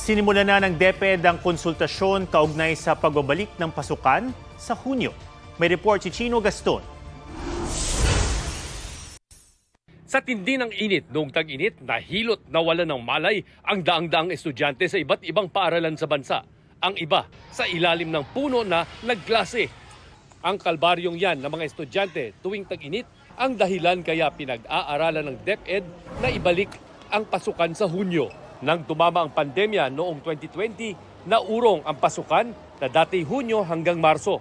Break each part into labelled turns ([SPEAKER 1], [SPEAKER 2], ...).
[SPEAKER 1] Sinimulan na ng DepEd ang konsultasyon kaugnay sa pagbabalik ng pasukan sa Hunyo. May report si Chino Gaston.
[SPEAKER 2] Sa tindi ng init noong tag-init, nahilot nawalan ng malay ang daang-daang estudyante sa iba't ibang paaralan sa bansa. Ang iba sa ilalim ng puno na nagklase. Ang kalbaryong yan ng mga estudyante tuwing tag-init ang dahilan kaya pinag-aaralan ng DepEd na ibalik ang pasukan sa Hunyo. Nang tumama ang pandemya noong 2020, naurong ang pasukan na dati Hunyo hanggang Marso.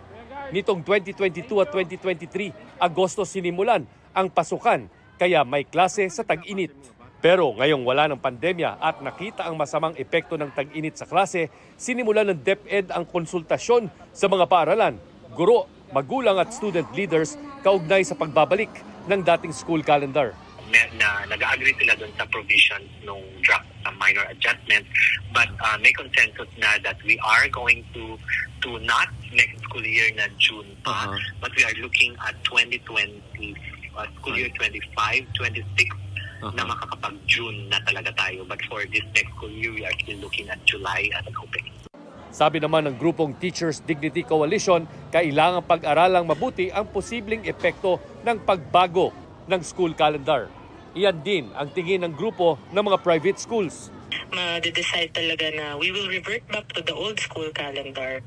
[SPEAKER 2] Nitong 2022 at 2023, Agosto sinimulan ang pasukan kaya may klase sa tag-init. Pero ngayong wala ng pandemya at nakita ang masamang epekto ng tag-init sa klase, sinimulan ng DepEd ang konsultasyon sa mga paaralan, guro, magulang at student leaders kaugnay sa pagbabalik ng dating school calendar.
[SPEAKER 3] Na nag-agree sila doon sa provisions nung draft sa minor adjustment, but may consensus na that we are going to not next school year na June pa, but we are looking at 2020 school year 25-26 na makakapag-June na talaga tayo. But for this next school year, we are still looking at July as an opening.
[SPEAKER 2] Sabi naman ng grupong Teachers Dignity Coalition, kailangang pag-aralang mabuti ang posibleng epekto ng pagbago ng school calendar. Iyan din ang tingin ng grupo ng mga private schools.
[SPEAKER 4] Ma-decide talaga na we will revert back to the old school calendar.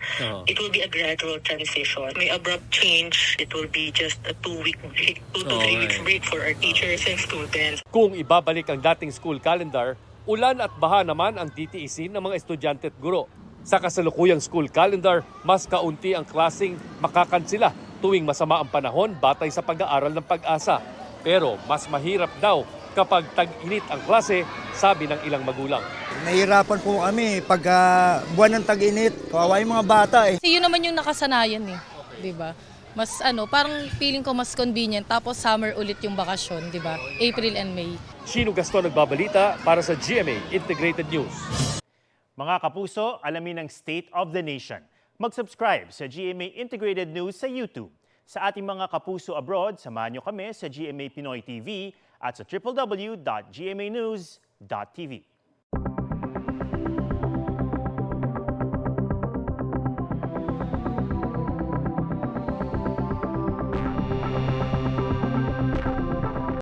[SPEAKER 4] It will be a gradual transition. May abrupt change. It will be just a 2-week break, 2 to 3 weeks break for our teachers and students.
[SPEAKER 2] Kung ibabalik ang dating school calendar, ulan at baha naman ang titiisin ng mga estudyante at guro. Sa kasalukuyang school calendar, mas kaunti ang klaseng makakansila tuwing masama ang panahon batay sa pag-aaral ng Pag-asa. Pero mas mahirap daw kapag tag-init ang klase, sabi ng ilang magulang.
[SPEAKER 5] Nahihirapan po kami pag buwan ng tag-init. Kawawa yung mga bata eh.
[SPEAKER 6] Kasi yun naman yung nakasanayan eh, 'di ba? Mas parang feeling ko mas convenient tapos summer ulit yung bakasyon, 'di ba? April and May.
[SPEAKER 2] Chino Gaston nagbabalita para sa GMA Integrated News.
[SPEAKER 1] Mga kapuso, alamin ang State of the Nation. Mag-subscribe sa GMA Integrated News sa YouTube. Sa ating mga kapuso abroad, samahan nyo kami sa GMA Pinoy TV at sa www.gmanews.tv.